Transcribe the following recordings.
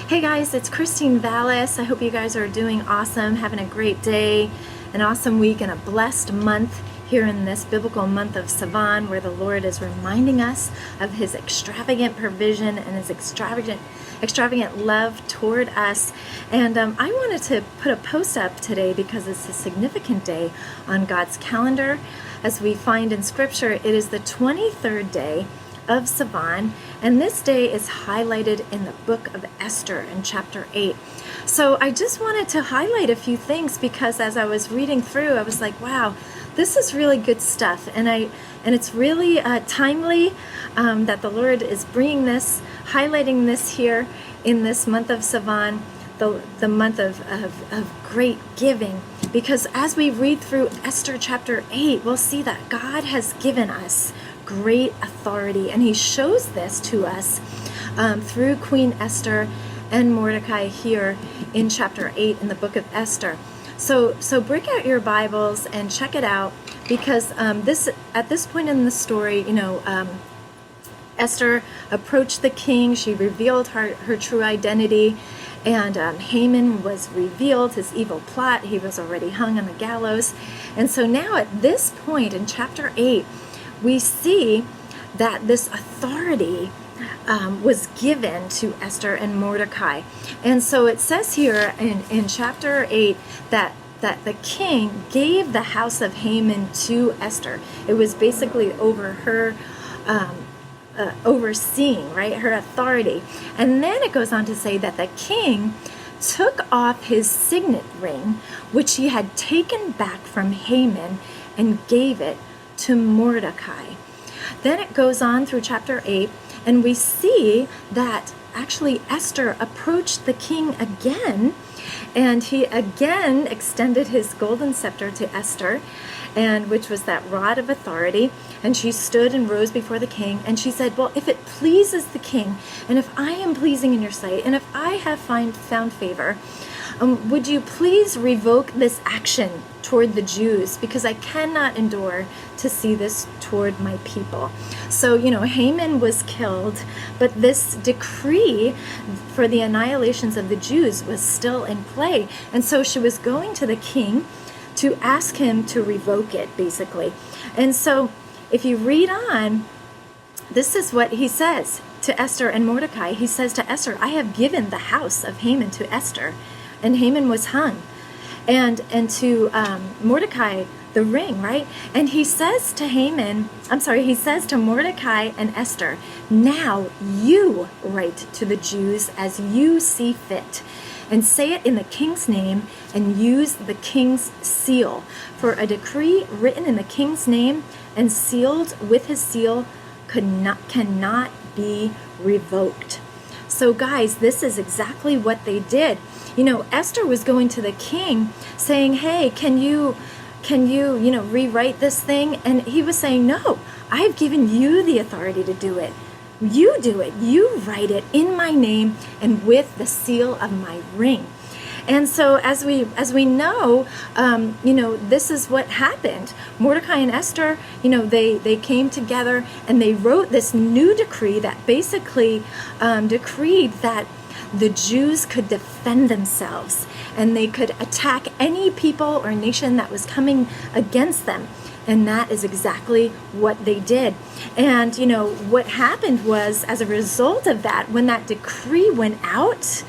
Hey guys, it's Christine Vales. I hope you guys are doing awesome, having a great day, an awesome week, and a blessed month here in this biblical month of Savan, where the Lord is reminding us of His extravagant provision and His extravagant love toward us. And I wanted to put a post up today because it's a significant day on God's calendar. As we find in Scripture, it is the 23rd day of Savan, and this day is highlighted in the book of Esther in chapter 8. So I just wanted to highlight a few things because as I was reading through, I was like, wow, this is really good stuff, and it's really timely that the Lord is bringing this, highlighting this here in this month of Savan, the month of great giving. Because as we read through Esther chapter 8, we'll see that God has given us great authority, and He shows this to us through Queen Esther and Mordecai here in chapter 8 in the book of Esther. So break out your Bibles and check it out, because at this point in the story, Esther approached the king. She revealed her true identity, and Haman was revealed, his evil plot. He was already hung on the gallows. And so now at this point in chapter 8, we see that this authority was given to Esther and Mordecai. And so it says here in chapter 8 that the king gave the house of Haman to Esther. It was basically over her overseeing, right, her authority. And then it goes on to say that the king took off his signet ring, which he had taken back from Haman, and gave it to Mordecai. Then it goes on through chapter 8, and we see that actually Esther approached the king again, and he again extended his golden scepter to Esther, and which was that rod of authority. And she stood and rose before the king, and she said, well, if it pleases the king, and if I am pleasing in your sight, and if I have found favor, would you please revoke this action toward the Jews, because I cannot endure to see this toward my people. So, Haman was killed, but this decree for the annihilations of the Jews was still in play. And so she was going to the king to ask him to revoke it, basically. And so if you read on, this is what he says to Esther and Mordecai. He says to Esther, I have given the house of Haman to Esther, and Haman was hung. And to Mordecai, the ring, right? And he says to Mordecai and Esther, now you write to the Jews as you see fit, and say it in the king's name, and use the king's seal. For a decree written in the king's name and sealed with his seal cannot be revoked. So guys, this is exactly what they did. Esther was going to the king saying, hey, can you rewrite this thing? And he was saying, no, I've given you the authority to do it. You do it. You write it in my name and with the seal of my ring. And so as we know, this is what happened. Mordecai and Esther, they came together and they wrote this new decree that basically decreed that the Jews could defend themselves, and they could attack any people or nation that was coming against them. And that is exactly what they did. And, what happened was, as a result of that, when that decree went out,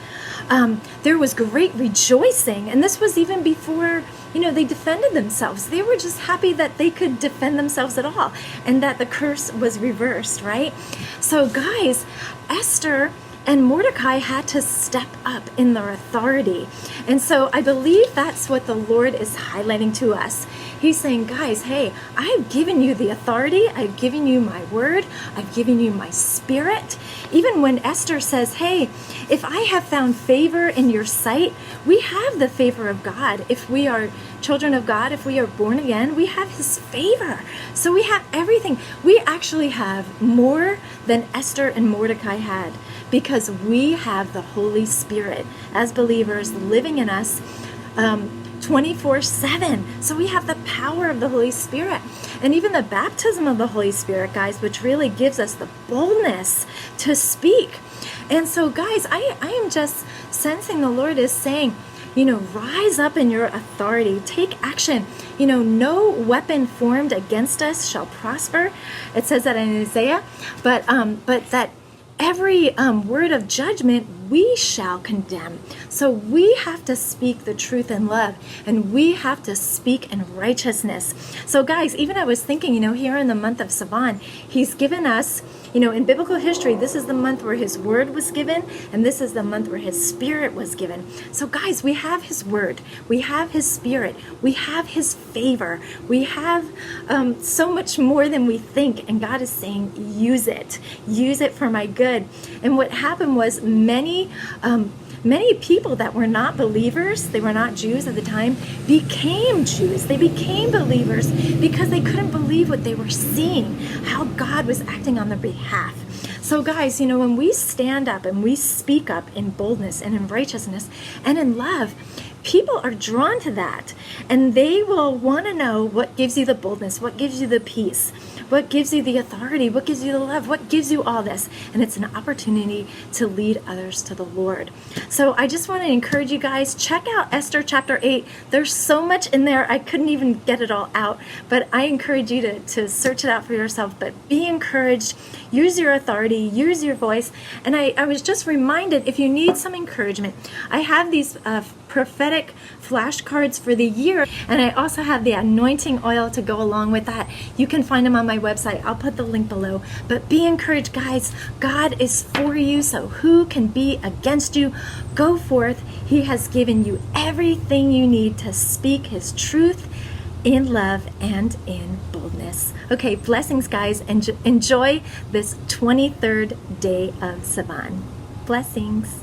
there was great rejoicing. And this was even before, they defended themselves. They were just happy that they could defend themselves at all, and that the curse was reversed, right? So guys, Esther and Mordecai had to step up in their authority. And so I believe that's what the Lord is highlighting to us. He's saying, guys, hey, I've given you the authority. I've given you my word. I've given you my spirit. Even when Esther says, hey, if I have found favor in your sight, we have the favor of God. If we are children of God, if we are born again, we have His favor. So we have everything. We actually have more than Esther and Mordecai had, because we have the Holy Spirit as believers living in us, 24/7. So we have the power of the Holy Spirit, and even the baptism of the Holy Spirit, guys, which really gives us the boldness to speak. And so, guys, I am just sensing the Lord is saying, rise up in your authority. Take action. No weapon formed against us shall prosper. It says that in Isaiah, but that every word of judgment we shall condemn. So we have to speak the truth in love, and we have to speak in righteousness. So guys, even I was thinking, here in the month of Savan, he's given us, in biblical history, this is the month where his word was given, and this is the month where his spirit was given. So guys, we have his word, we have his spirit, we have his favor, we have so much more than we think, and God is saying, use it for my good. And what happened was many people that were not believers, they were not Jews at the time, became Jews. They became believers because they couldn't believe what they were seeing, how God was acting on their behalf. So guys, when we stand up and we speak up in boldness and in righteousness and in love, people are drawn to that, and they will want to know what gives you the boldness, what gives you the peace, what gives you the authority, what gives you the love, what gives you all this. And it's an opportunity to lead others to the Lord. So I just want to encourage you guys, check out Esther chapter 8. There's so much in there, I couldn't even get it all out, but I encourage you to search it out for yourself. But be encouraged, use your authority, use your voice. And I was just reminded, if you need some encouragement, I have these prophetic flashcards for the year, and I also have the anointing oil to go along with that. You can find them on my website. I'll put the link below. But be encouraged, guys. God is for you, so who can be against you? Go forth. He has given you everything you need to speak his truth in love and in boldness. Okay, blessings, guys, and enjoy this 23rd day of Savan. Blessings.